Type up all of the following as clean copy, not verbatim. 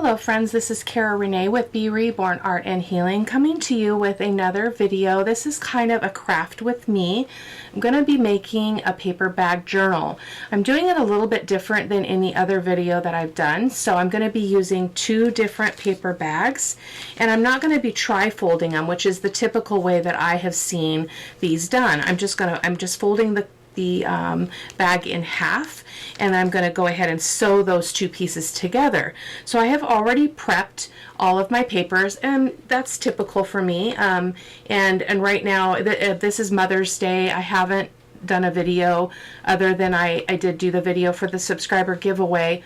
Hello friends, this is Cara-Renee with B.Reborn Art and Healing, coming to you with another video. This is kind of a craft with me. I'm going to be making a paper bag journal. I'm doing it a little bit different than any other video that I've done. So I'm going to be using two different paper bags, and I'm not going to be tri-folding them, which is the typical way that I have seen these done. I'm just folding the bag in half, and I'm going to go ahead and sew those two pieces together. So I have already prepped all of my papers, and that's typical for me. And right now, this is Mother's Day. I haven't done a video other than I did do the video for the subscriber giveaway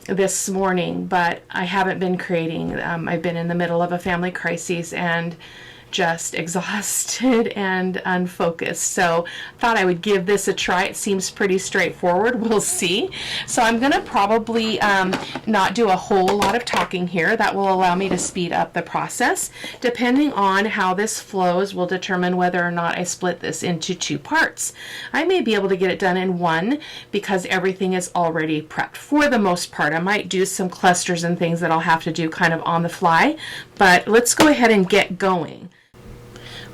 this morning, but I haven't been creating. I've been in the middle of a family crisis and just exhausted and unfocused. So thought I would give this a try. It seems pretty straightforward. We'll see. So I'm going to probably not do a whole lot of talking here. That will allow me to speed up the process. Depending on how this flows will determine whether or not I split this into two parts. I may be able to get it done in one because everything is already prepped for the most part. I might do some clusters and things that I'll have to do kind of on the fly, but let's go ahead and get going.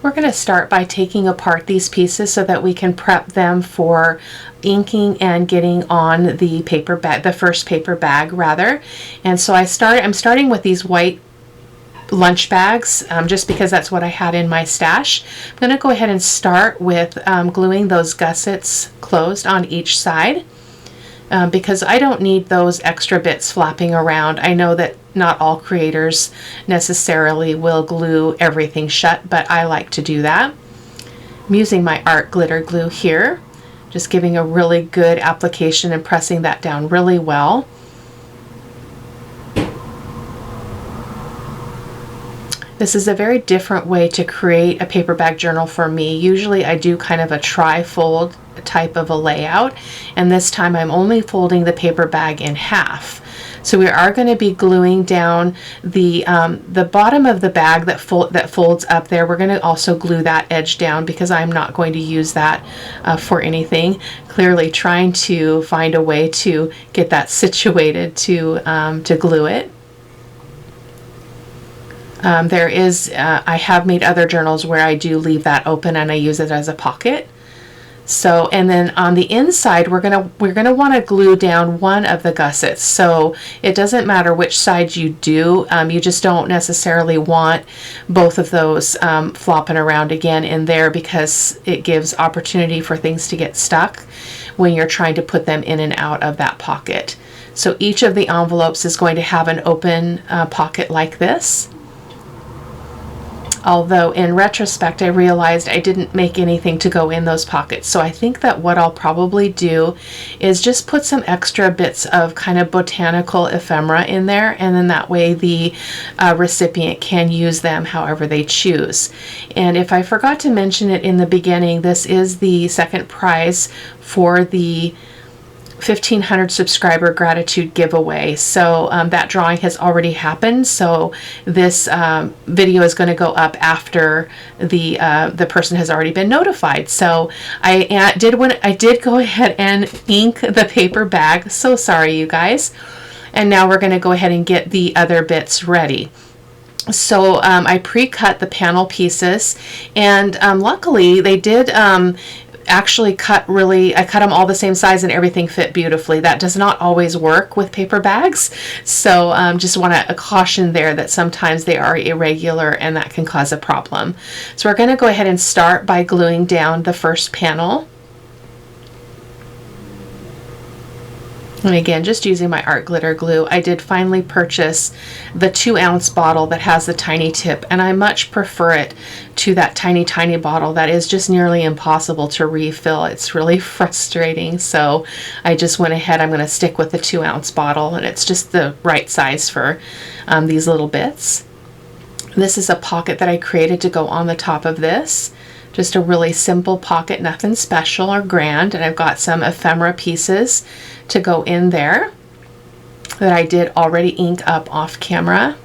We're going to start by taking apart these pieces so that we can prep them for inking and getting on the paper bag, the first paper bag rather. And so I'm starting with these white lunch bags just because that's what I had in my stash. I'm going to go ahead and start with gluing those gussets closed on each side. Because I don't need those extra bits flapping around. I know that not all creators necessarily will glue everything shut, but I like to do that. I'm using my art glitter glue here, just giving a really good application and pressing that down really well. This is a very different way to create a paper bag journal for me. Usually I do kind of a tri-fold type of a layout, and this time I'm only folding the paper bag in half. So we are going to be gluing down the bottom of the bag that folds up there. We're going to also glue that edge down because I'm not going to use that for anything. Clearly trying to find a way to get that situated to glue it. I have made other journals where I do leave that open and I use it as a pocket. So, and then on the inside, we're gonna want to glue down one of the gussets. So it doesn't matter which side you do. You just don't necessarily want both of those flopping around again in there because it gives opportunity for things to get stuck when you're trying to put them in and out of that pocket. So each of the envelopes is going to have an open pocket like this. Although in retrospect, I realized I didn't make anything to go in those pockets. So I think that what I'll probably do is just put some extra bits of kind of botanical ephemera in there. And then that way the recipient can use them however they choose. And if I forgot to mention it in the beginning, this is the second prize for the 1,500 subscriber gratitude giveaway. So that drawing has already happened. So this video is going to go up after the person has already been notified. So I did go ahead and ink the paper bag. So sorry, you guys. And now we're going to go ahead and get the other bits ready. So I pre-cut the panel pieces, and luckily they did actually I cut them all the same size and everything fit beautifully. That does not always work with paper bags, so just want to caution there that sometimes they are irregular and that can cause a problem. So we're going to go ahead and start by gluing down the first panel. And again, just using my art glitter glue. I did finally purchase the 2-ounce bottle that has the tiny tip, and I much prefer it to that tiny bottle that is just nearly impossible to refill. It's really frustrating. So I just went ahead, I'm going to stick with the 2-ounce bottle, and it's just the right size for these little bits. This is a pocket that I created to go on the top of this. Just a really simple pocket, nothing special or grand. And I've got some ephemera pieces to go in there that I did already ink up off camera.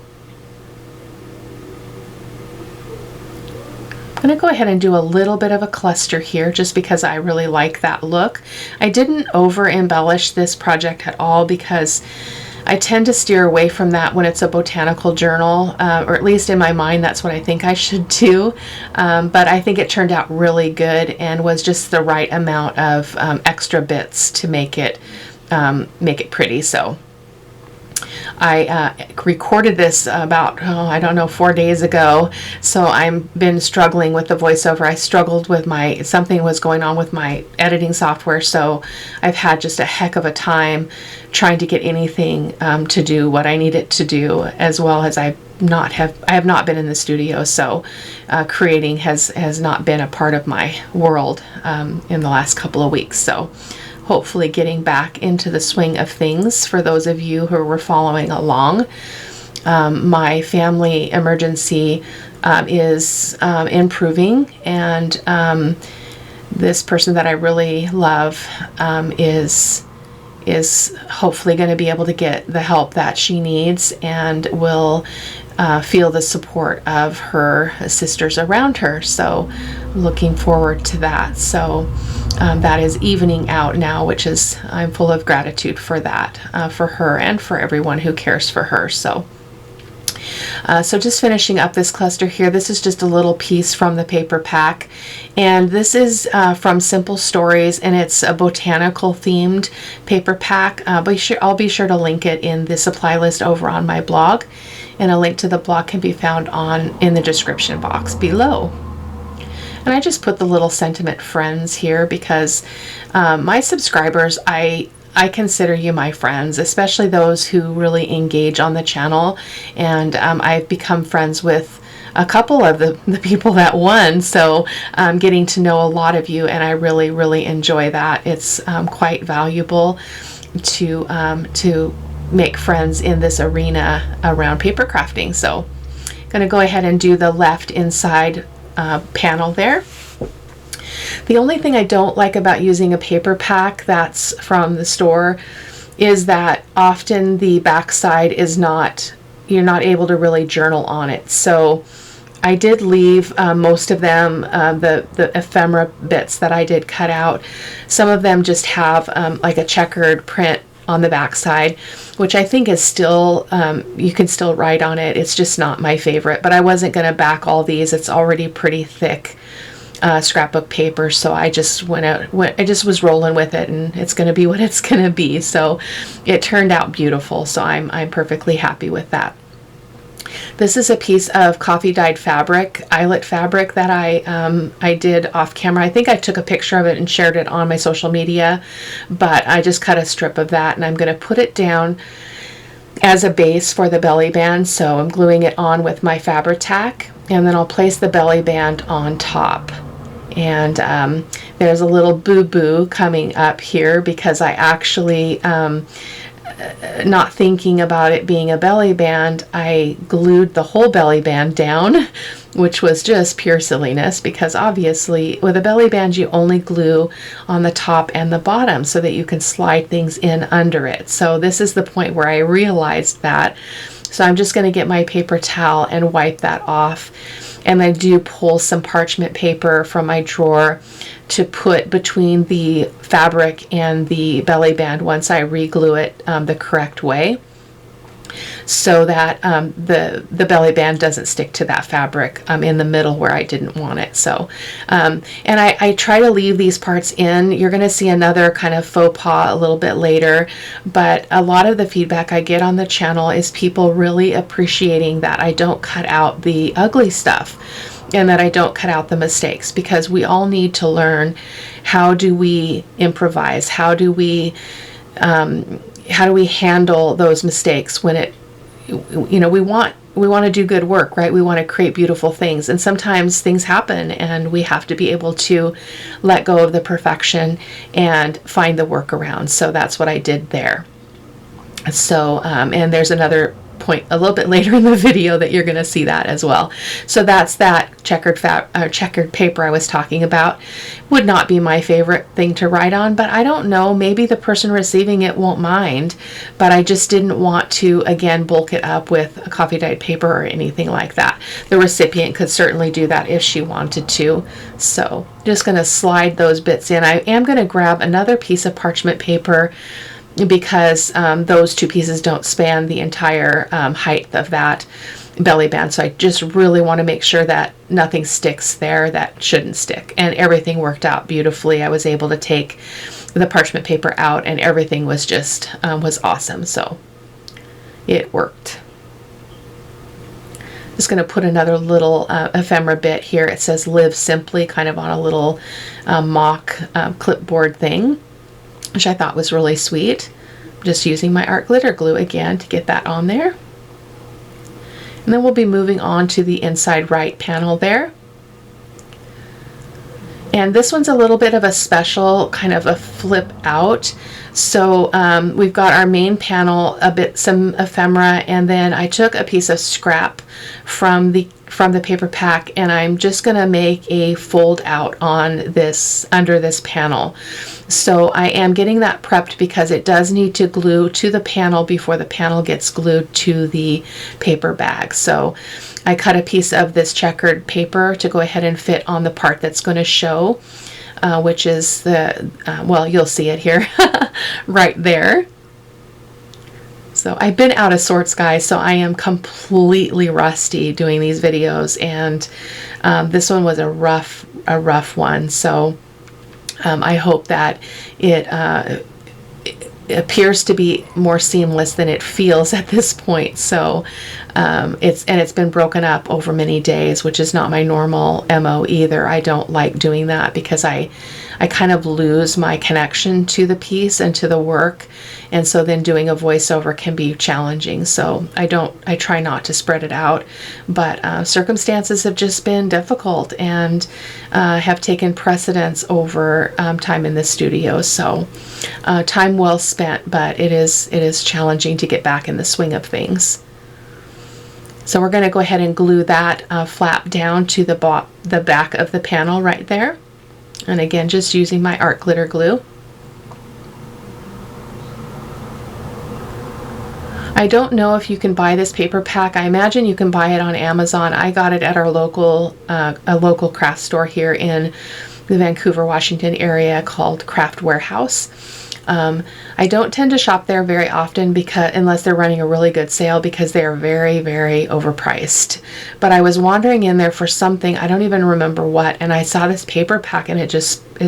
I'm going to go ahead and do a little bit of a cluster here just because I really like that look. I didn't over embellish this project at all because I tend to steer away from that when it's a botanical journal, or at least in my mind, that's what I think I should do. But I think it turned out really good and was just the right amount of extra bits to make it pretty. So I recorded this about, I don't know, 4 days ago. So I've been struggling with the voiceover. I struggled with something was going on with my editing software. So I've had just a heck of a time trying to get anything to do what I need it to do, as well as I have not been in the studio. So creating has not been a part of my world in the last couple of weeks. So hopefully getting back into the swing of things for those of you who were following along. My family emergency is improving, and this person that I really love is hopefully going to be able to get the help that she needs, and will feel the support of her sisters around her. So looking forward to that. So that is evening out now, which is, I'm full of gratitude for that, for her and for everyone who cares for her. So just finishing up this cluster here. This is just a little piece from the paper pack, and this is from Simple Stories, and it's a botanical themed paper pack. I'll be sure to link it in the supply list over on my blog, and a link to the blog can be found in the description box below. And I just put the little sentiment friends here because my subscribers, I consider you my friends, especially those who really engage on the channel. And I've become friends with a couple of the people that won. So I'm getting to know a lot of you, and I really, really enjoy that. It's quite valuable to make friends in this arena around paper crafting. So I'm going to go ahead and do the left inside panel there. The only thing I don't like about using a paper pack that's from the store is that often the back side is you're not able to really journal on it. So I did leave most of them, the ephemera bits that I did cut out. Some of them just have like a checkered print on the back side, which I think is still, you can still write on it. It's just not my favorite, but I wasn't going to back all these. It's already pretty thick scrapbook paper, so I just I just was rolling with it, and it's going to be what it's going to be. So it turned out beautiful, so I'm perfectly happy with that. This is a piece of coffee dyed fabric, eyelet fabric, that I did off camera. I think I took a picture of it and shared it on my social media, but I just cut a strip of that, and I'm going to put it down as a base for the belly band. So I'm gluing it on with my Fabri-Tac, and then I'll place the belly band on top. And there's a little boo-boo coming up here because I actually, not thinking about it being a belly band, I glued the whole belly band down, which was just pure silliness, because obviously with a belly band you only glue on the top and the bottom so that you can slide things in under it. So this is the point where I realized that. So I'm just going to get my paper towel and wipe that off. And I do pull some parchment paper from my drawer to put between the fabric and the belly band once I re-glue it the correct way, so that the belly band doesn't stick to that fabric in the middle where I didn't want it. So, and I try to leave these parts in. You're going to see another kind of faux pas a little bit later, but a lot of the feedback I get on the channel is people really appreciating that I don't cut out the ugly stuff, and that I don't cut out the mistakes, because we all need to learn, how do we improvise? How do we handle those mistakes when we want to do good work, right? We want to create beautiful things, and sometimes things happen, and we have to be able to let go of the perfection and find the workaround. So that's what I did there. So, and there's another point a little bit later in the video that you're going to see that as well. So that's that checkered paper I was talking about. Would not be my favorite thing to write on, but I don't know, maybe the person receiving it won't mind, but I just didn't want to, again, bulk it up with a coffee dyed paper or anything like that. The recipient could certainly do that if she wanted to. So just going to slide those bits in. I am going to grab another piece of parchment paper because those two pieces don't span the entire height of that belly band. So I just really want to make sure that nothing sticks there that shouldn't stick, and everything worked out beautifully. I was able to take the parchment paper out and everything was just was awesome. So it worked. Just going to put another little ephemera bit here. It says live simply, kind of on a little mock clipboard thing, which I thought was really sweet. Just using my art glitter glue again to get that on there. And then we'll be moving on to the inside right panel there. And this one's a little bit of a special, kind of a flip out. So we've got our main panel, some ephemera, and then I took a piece of scrap from the paper pack, and I'm just gonna make a fold out on this, under this panel. So I am getting that prepped because it does need to glue to the panel before the panel gets glued to the paper bag. So I cut a piece of this checkered paper to go ahead and fit on the part that's going to show, which is the, well, you'll see it here right there. So I've been out of sorts, guys, so I am completely rusty doing these videos, and this one was a rough one. So I hope that it appears to be more seamless than it feels at this point. So it's been broken up over many days, which is not my normal MO either. I don't like doing that because I kind of lose my connection to the piece and to the work, and so then doing a voiceover can be challenging. So I try not to spread it out, but circumstances have just been difficult and have taken precedence over time in the studio. So time well spent, but it is challenging to get back in the swing of things. So we're going to go ahead and glue that flap down to the back of the panel right there. And again, just using my art glitter glue. I don't know if you can buy this paper pack. I imagine you can buy it on Amazon. I got it at our local craft store here in the Vancouver, Washington area called Craft Warehouse. I don't tend to shop there very often unless they're running a really good sale, because they are very, very overpriced. But I was wandering in there for something, I don't even remember what, and I saw this paper pack and it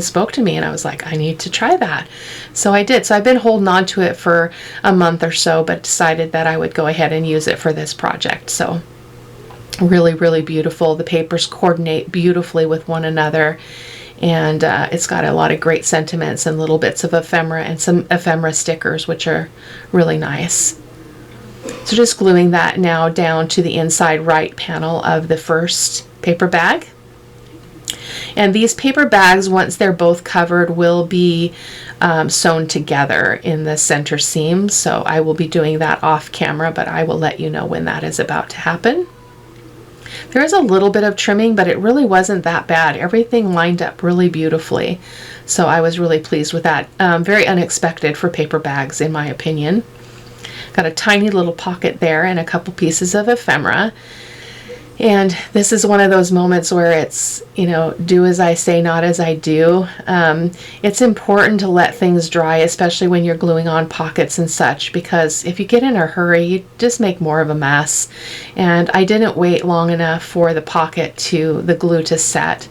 spoke to me, and I was like, I need to try that. So I did. So I've been holding on to it for a month or so, but decided that I would go ahead and use it for this project. So really, really beautiful. The papers coordinate beautifully with one another. And it's got a lot of great sentiments and little bits of ephemera and some ephemera stickers, which are really nice. So just gluing that now down to the inside right panel of the first paper bag. And these paper bags, once they're both covered, will be sewn together in the center seam. So I will be doing that off camera, but I will let you know when that is about to happen. There is a little bit of trimming, but it really wasn't that bad. Everything lined up really beautifully. So I was really pleased with that. Very unexpected for paper bags, in my opinion. Got a tiny little pocket there and a couple pieces of ephemera. And this is one of those moments where it's, you know, do as I say, not as I do. It's important to let things dry, especially when you're gluing on pockets and such, because if you get in a hurry, you just make more of a mess. And I didn't wait long enough for the glue to set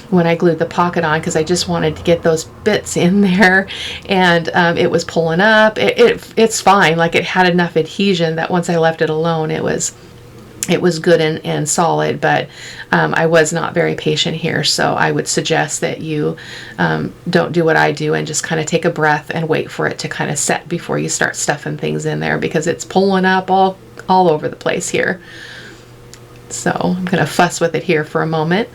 when I glued the pocket on, because I just wanted to get those bits in there, and it was pulling up. It's fine. Like, it had enough adhesion that once I left it alone, it was good and solid, but I was not very patient here. So I would suggest that you don't do what I do and just kind of take a breath and wait for it to kind of set before you start stuffing things in there, because it's pulling up all over the place here. So I'm going to fuss with it here for a moment.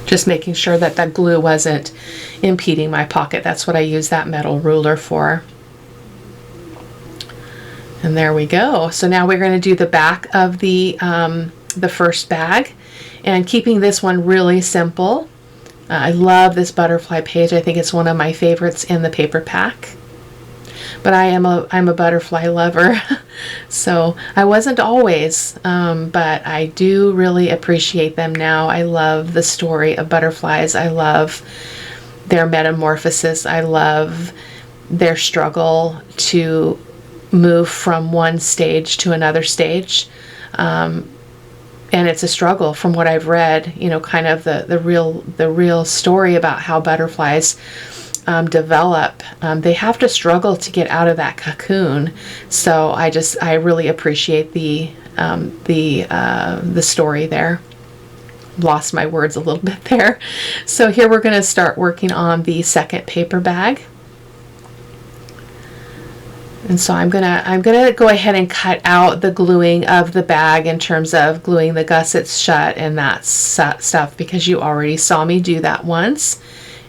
Just making sure that that glue wasn't impeding my pocket. That's what I use that metal ruler for. And there we go. So now we're going to do the back of the first bag, and keeping this one really simple. I love this butterfly page. I think it's one of my favorites in the paper pack. but I'm a butterfly lover. So I wasn't always, but I do really appreciate them now. I love the story of butterflies. I love their metamorphosis. I love their struggle to move from one stage to another stage. And it's a struggle from what I've read, you know, kind of the real story about how butterflies develop. They have to struggle to get out of that cocoon. So I really appreciate the story there. Lost my words a little bit there. So here we're going to start working on the second paper bag. And so I'm gonna go ahead and cut out the gluing of the bag in terms of gluing the gussets shut and that stuff, because you already saw me do that once,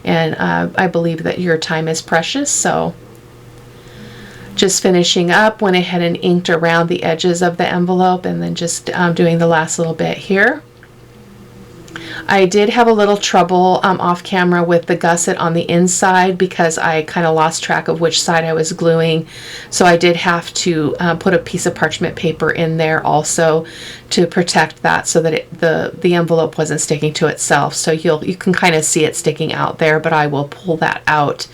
and I believe that your time is precious. So just finishing up, went ahead and inked around the edges of the envelope, and then just doing the last little bit here. I did have a little trouble off camera with the gusset on the inside because I kind of lost track of which side I was gluing. So I did have to put a piece of parchment paper in there also to protect that, so that the envelope wasn't sticking to itself. So you can kind of see it sticking out there, but I will pull that out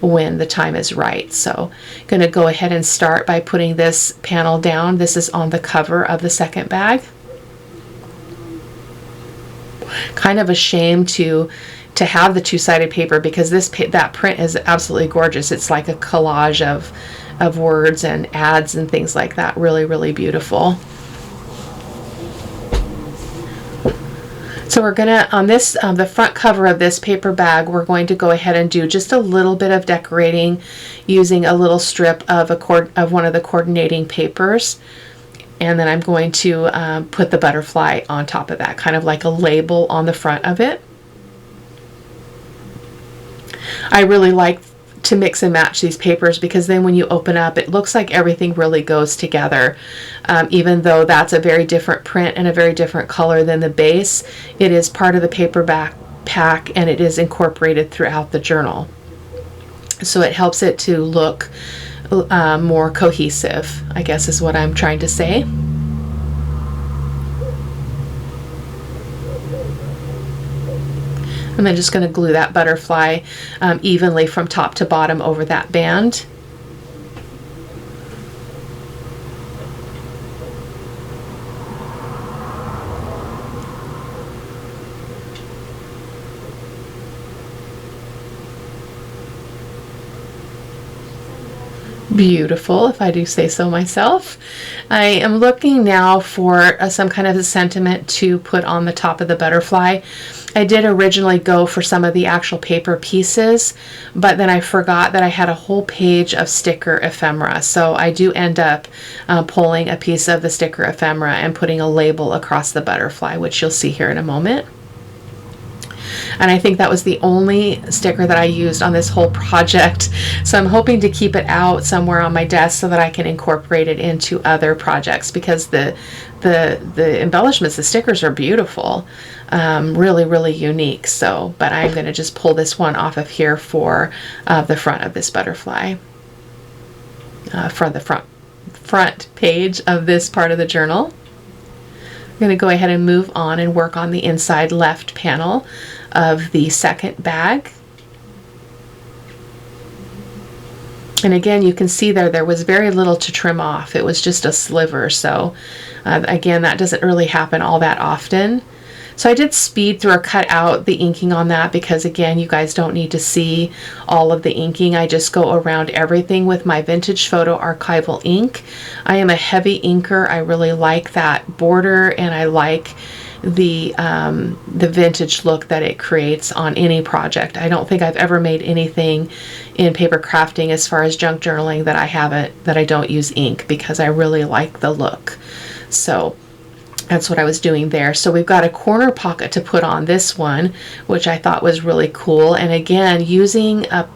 when the time is right. So I'm going to go ahead and start by putting this panel down. This is on the cover of the second bag. Kind of a shame to have the two-sided paper, because that print is absolutely gorgeous. It's like a collage of words and ads and things like that. Really, really beautiful. So we're gonna, on this, the front cover of this paper bag, we're going to go ahead and do just a little bit of decorating using a little strip of one of the coordinating papers. And then I'm going to put the butterfly on top of that, kind of like a label on the front of it. I really like to mix and match these papers, because then when you open up, it looks like everything really goes together. Even though that's a very different print and a very different color than the base, it is part of the paperback pack, and it is incorporated throughout the journal. So it helps it to look more cohesive, I guess is what I'm trying to say. And then just going to glue that butterfly evenly from top to bottom over that band. Beautiful, if I do say so myself. I am looking now for some kind of a sentiment to put on the top of the butterfly. I did originally go for some of the actual paper pieces, but then I forgot that I had a whole page of sticker ephemera. So I do end up pulling a piece of the sticker ephemera and putting a label across the butterfly, which you'll see here in a moment. And I think that was the only sticker that I used on this whole project. So I'm hoping to keep it out somewhere on my desk so that I can incorporate it into other projects, because the embellishments, the stickers are beautiful. Really, really unique. So, but I'm going to just pull this one off of here for the front of this butterfly, for the front page of this part of the journal. I'm going to go ahead and move on and work on the inside left panel of the second bag. And again, you can see there was very little to trim off. It was just a sliver. So again, that doesn't really happen all that often. So I did speed through or cut out the inking on that, because again, you guys don't need to see all of the inking. I just go around everything with my vintage photo archival ink. I am a heavy inker. I really like that border, and I like the vintage look that it creates on any project. I don't think I've ever made anything in paper crafting as far as junk journaling that I don't use ink, because I really like the look. So that's what I was doing there. So we've got a corner pocket to put on this one, which I thought was really cool. And again, using a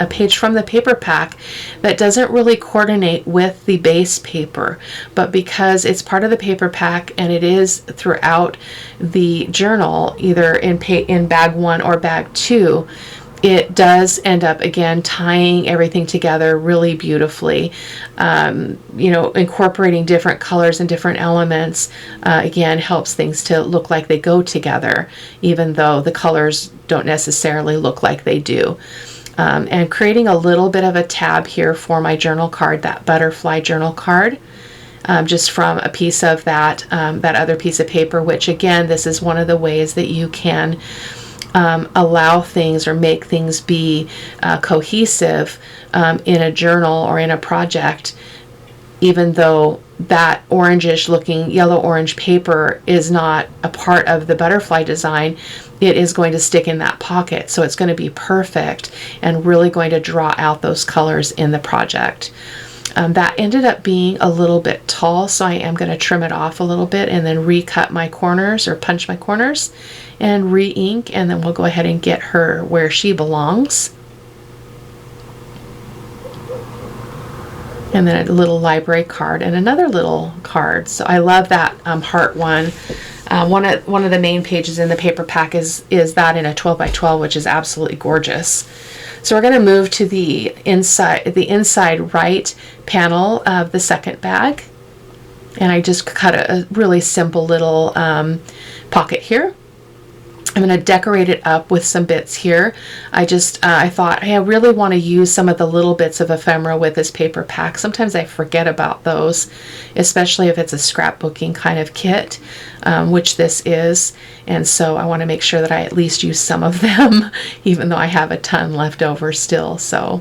page from the paper pack that doesn't really coordinate with the base paper, but because it's part of the paper pack and it is throughout the journal, either in bag 1 or bag 2, it does end up, again, tying everything together really beautifully. You know, incorporating different colors and different elements, again, helps things to look like they go together, even though the colors don't necessarily look like they do. And creating a little bit of a tab here for my journal card, that butterfly journal card, just from a piece of that, that other piece of paper, which, again, this is one of the ways that you can allow things or make things be cohesive in a journal or in a project, even though that orangish looking yellow orange paper is not a part of the butterfly design. It is going to stick in that pocket, so it's going to be perfect and really going to draw out those colors in the project. That ended up being a little bit tall, so I am going to trim it off a little bit and then recut my corners or punch my corners and re-ink, and then we'll go ahead and get her where she belongs. And then a little library card and another little card. So I love that heart one. One of the main pages in the paper pack is that in a 12 by 12, which is absolutely gorgeous. So we're going to move to the inside right panel of the second bag, and I just cut a really simple little pocket here. I'm going to decorate it up with some bits here. I thought, hey, I really want to use some of the little bits of ephemera with this paper pack. Sometimes I forget about those, especially if it's a scrapbooking kind of kit, which this is. And so I want to make sure that I at least use some of them, even though I have a ton left over still. So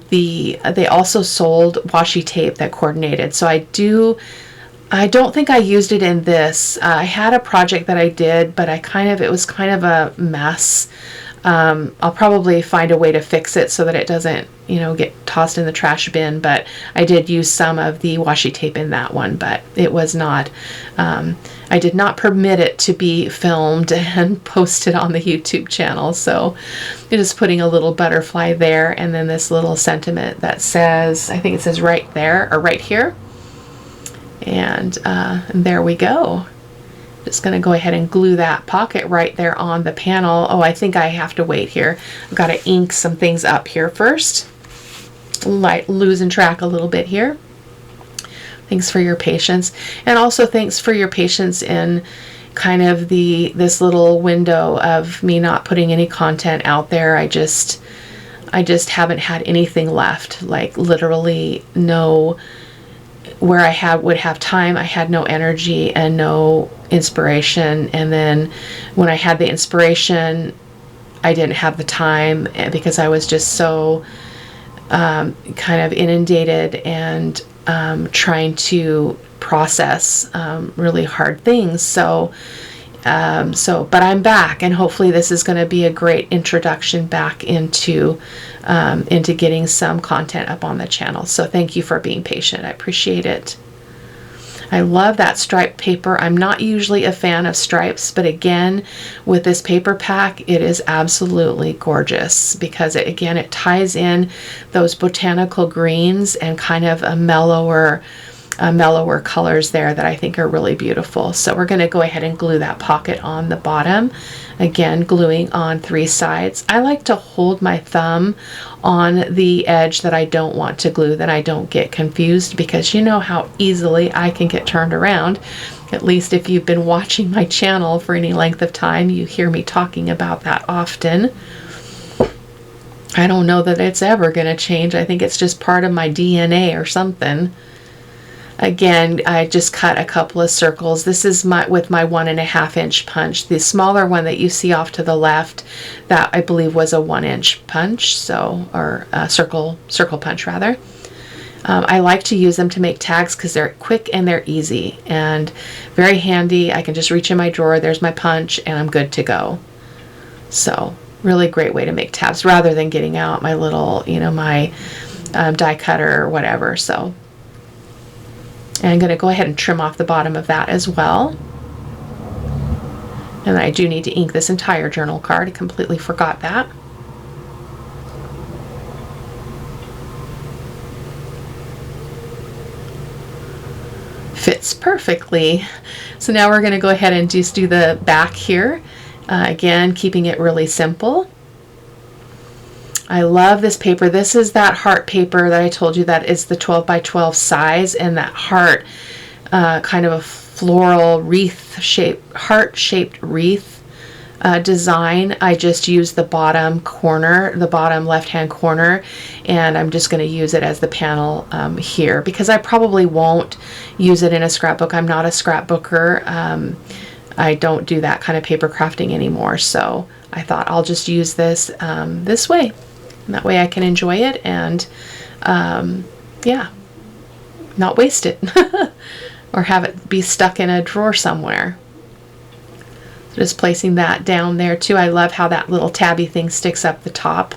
they also sold washi tape that coordinated. So I don't think I used it in this. I had a project that I did, but it was kind of a mess. I'll probably find a way to fix it so that it doesn't, you know, get tossed in the trash bin, but I did use some of the washi tape in that one, but it was not, I did not permit it to be filmed and posted on the YouTube channel. So I'm just putting a little butterfly there, and then this little sentiment that says, I think it says right there or right here. And there we go. Just going to go ahead and glue that pocket right there on the panel. Oh, I think I have to wait here. I've got to ink some things up here first. Losing track a little bit here. Thanks for your patience. And also thanks for your patience in kind of this little window of me not putting any content out there. I just haven't had anything left. Like literally no, where I would have time, I had no energy and no inspiration. And then when I had the inspiration, I didn't have the time because I was just so kind of inundated and trying to process really hard things. But I'm back, and hopefully this is going to be a great introduction back into getting some content up on the channel. So thank you for being patient. I appreciate it. I love that striped paper. I'm not usually a fan of stripes, but again, with this paper pack, it is absolutely gorgeous because it ties in those botanical greens and kind of a mellower colors there that I think are really beautiful. So we're going to go ahead and glue that pocket on the bottom. Again, gluing on 3 sides. I like to hold my thumb on the edge that I don't want to glue, then I don't get confused, because you know how easily I can get turned around. At least if you've been watching my channel for any length of time, you hear me talking about that often. I don't know that it's ever going to change. I think it's just part of my DNA or something. Again, I just cut a couple of circles. This is with my 1.5 inch punch. The smaller one that you see off to the left, that I believe was a 1 inch punch, or a circle punch rather. I like to use them to make tags because they're quick and they're easy and very handy. I can just reach in my drawer, there's my punch, and I'm good to go. So really great way to make tabs rather than getting out my little, my die cutter or whatever. So. And I'm going to go ahead and trim off the bottom of that as well. And I do need to ink this entire journal card. I completely forgot that. Fits perfectly. So now we're going to go ahead and just do the back here. Again, keeping it really simple. I love this paper. This is that heart paper that I told you that is the 12 by 12 size, and that heart, kind of a floral wreath shape, heart-shaped wreath design. I just used the bottom corner, the bottom left-hand corner, and I'm just going to use it as the panel here, because I probably won't use it in a scrapbook. I'm not a scrapbooker. I don't do that kind of paper crafting anymore, so I thought I'll just use this this way. And that way I can enjoy it and, yeah, not waste it or have it be stuck in a drawer somewhere. So just placing that down there too. I love how that little tabby thing sticks up the top.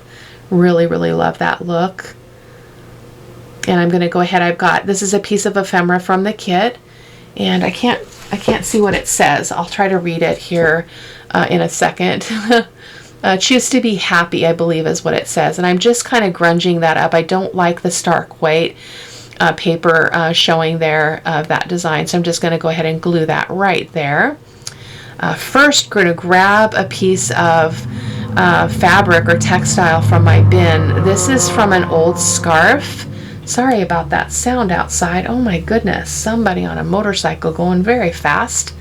Really, really love that look. And I'm going to go ahead. This is a piece of ephemera from the kit, and I can't see what it says. I'll try to read it here in a second. Choose to be happy, I believe is what it says. And I'm just kind of grunging that up. I don't like the stark white paper showing there of that design. So I'm just going to go ahead and glue that right there. First, we're going to grab a piece of fabric or textile from my bin. This is from an old scarf. Sorry about that sound outside. Oh my goodness, somebody on a motorcycle going very fast.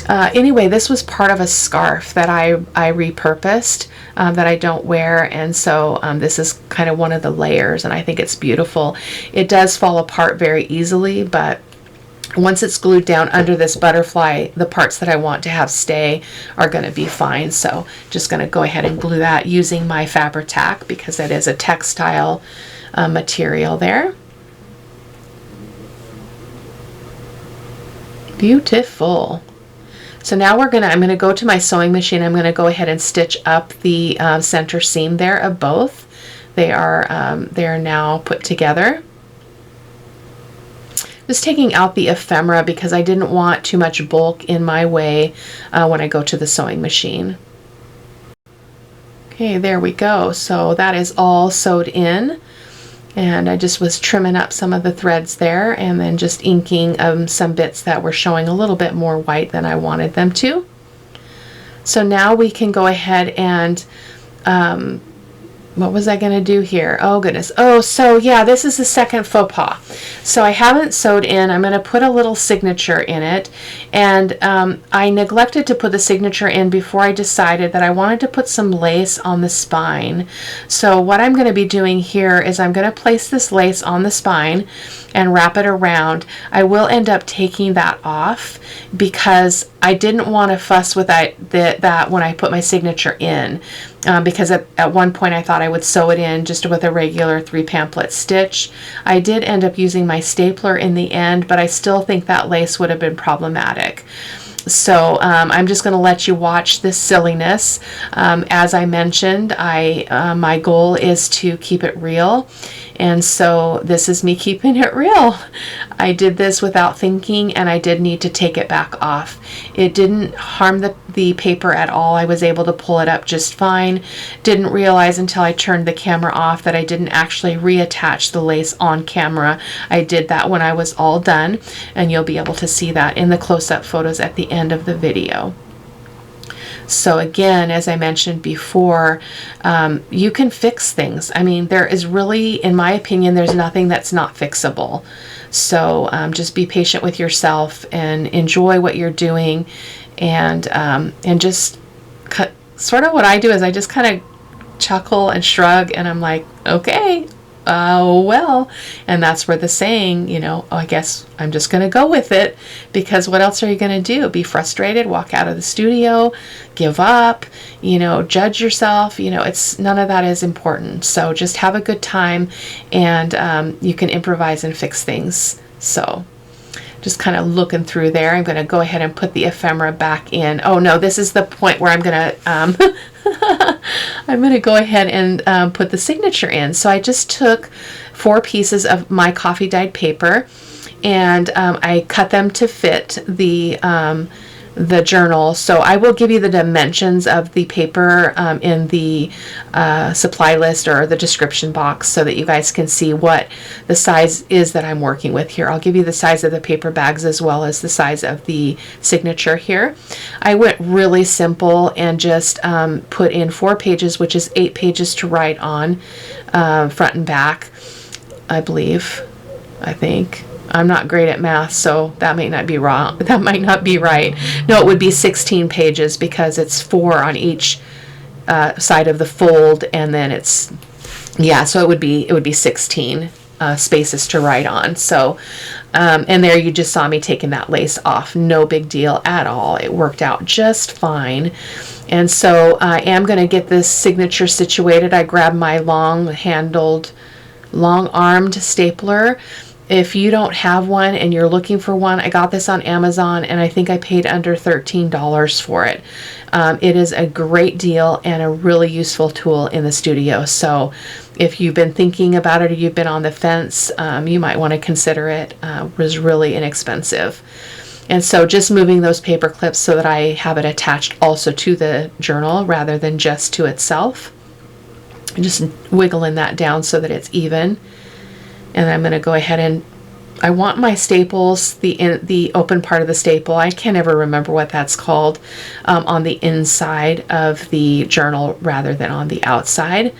Anyway, this was part of a scarf that I repurposed that I don't wear, and so this is kind of one of the layers, and I think it's beautiful. It does fall apart very easily, but once it's glued down under this butterfly, the parts that I want to have stay are going to be fine. So just going to go ahead and glue that using my Fabri-Tac, because it is a textile material there. Beautiful. So now I'm going to go to my sewing machine. I'm going to go ahead and stitch up the center seam there of both. They are now put together. Just taking out the ephemera because I didn't want too much bulk in my way when I go to the sewing machine. Okay, there we go. So that is all sewed in. And I just was trimming up some of the threads there, and then just inking some bits that were showing a little bit more white than I wanted them to. So now we can go ahead and, what was I going to do here? Oh goodness. Oh, so yeah, this is the second faux pas. So I haven't sewed in. I'm going to put a little signature in it, and I neglected to put the signature in before I decided that I wanted to put some lace on the spine. So what I'm going to be doing here is I'm going to place this lace on the spine and wrap it around. I will end up taking that off because I didn't want to fuss with that when I put my signature in, because at one point I thought I would sew it in just with a regular 3 pamphlet stitch. I did end up using my stapler in the end, but I still think that lace would have been problematic. So I'm just going to let you watch this silliness. As I mentioned, my goal is to keep it real, and so this is me keeping it real. I did this without thinking, and I did need to take it back off. It didn't harm the paper at all. I was able to pull it up just fine. Didn't realize until I turned the camera off that I didn't actually reattach the lace on camera. I did that when I was all done, and you'll be able to see that in the close-up photos at the end of the video. So again, as I mentioned before, you can fix things. I mean, there is really, in my opinion, there's nothing that's not fixable. So just be patient with yourself and enjoy what you're doing, and just sort of what I do is I just kind of chuckle and shrug, and I'm like, okay, well, and that's where the saying, oh, I guess I'm just going to go with it, because what else are you going to do? Be frustrated, walk out of the studio, give up, judge yourself, it's none of that is important. So just have a good time, and you can improvise and fix things. So just kind of looking through there. I'm going to go ahead and put the ephemera back in. Oh no, this is the point where I'm going to I'm going to go ahead and put the signature in. So I just took 4 pieces of my coffee dyed paper, and I cut them to fit the journal. So I will give you the dimensions of the paper in the supply list or the description box so that you guys can see what the size is that I'm working with here. I'll give you the size of the paper bags as well as the size of the signature here. I went really simple and just put in 4 pages, which is 8 pages to write on, front and back, I believe, I think. I'm not great at math, so that might not be wrong. That might not be right. No, it would be 16 pages because it's 4 on each side of the fold, and then it's, yeah, so it would be 16 spaces to write on. So, and there you just saw me taking that lace off. No big deal at all. It worked out just fine. And so I am going to get this signature situated. I grabbed my long-armed stapler. If you don't have one and you're looking for one, I got this on Amazon and I think I paid under $13 for it. It is a great deal and a really useful tool in the studio. So if you've been thinking about it or you've been on the fence, you might want to consider it. It was really inexpensive. And so just moving those paper clips so that I have it attached also to the journal rather than just to itself. Just wiggling that down so that it's even. And I'm going to go ahead and I want my staples, the open part of the staple, I can't ever remember what that's called, on the inside of the journal rather than on the outside.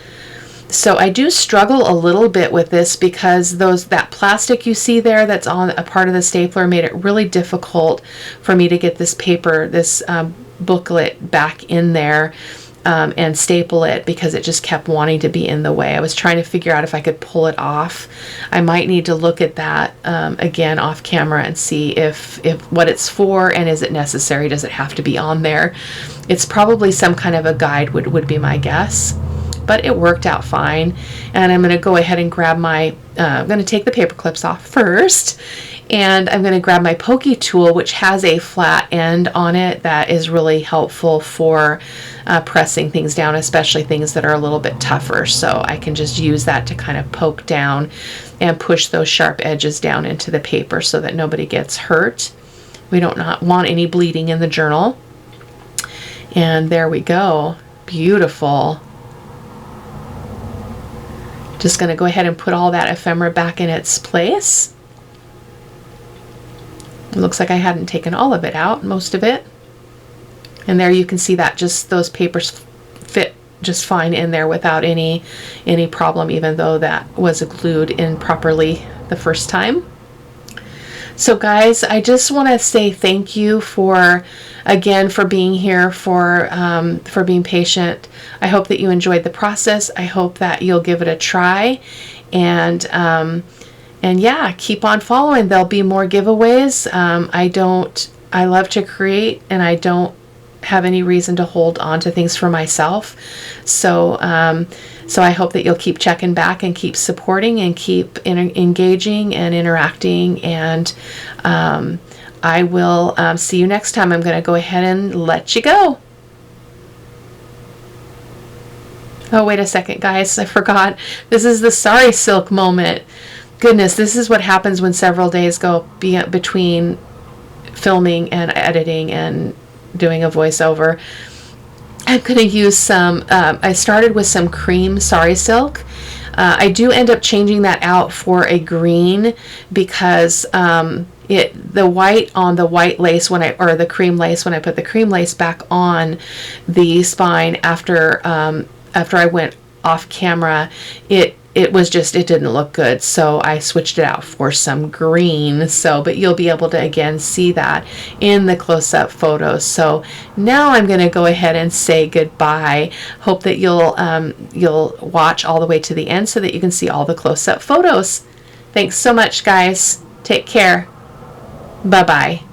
So I do struggle a little bit with this because that plastic you see there that's on a part of the stapler made it really difficult for me to get this paper, this booklet back in there. And staple it because it just kept wanting to be in the way. I was trying to figure out if I could pull it off. I might need to look at that again off camera and see if what it's for and is it necessary? Does it have to be on there? It's probably some kind of a guide would be my guess. But it worked out fine. And I'm going to go ahead and grab my, I'm going to take the paper clips off first. And I'm going to grab my pokey tool, which has a flat end on it that is really helpful for pressing things down, especially things that are a little bit tougher. So I can just use that to kind of poke down and push those sharp edges down into the paper so that nobody gets hurt. We don't want any bleeding in the journal. And there we go. Beautiful. Just going to go ahead and put all that ephemera back in its place. It looks like I hadn't taken all of it out, most of it. And there you can see that just those papers fit just fine in there without any problem, even though that was glued in properly the first time. So guys, I just want to say thank you for being here, for being patient. I hope that you enjoyed the process. I hope that you'll give it a try, and yeah, keep on following. There'll be more giveaways. I love to create, and I don't have any reason to hold on to things for myself. So I hope that you'll keep checking back and keep supporting and keep engaging and interacting. And I will see you next time. I'm going to go ahead and let you go. Oh, wait a second, guys. I forgot. This is the sorry silk moment. Goodness, this is what happens when several days go between filming and editing and doing a voiceover. I'm going to use some, I started with some cream sari silk. I do end up changing that out for a green because the white on the white lace or the cream lace, when I put the cream lace back on the spine after I went off camera, it didn't look good, so I switched it out for some green. But you'll be able to again see that in the close-up photos. So now I'm going to go ahead and say goodbye. Hope that you'll watch all the way to the end so that you can see all the close-up photos. Thanks so much, guys. Take care. Bye-bye.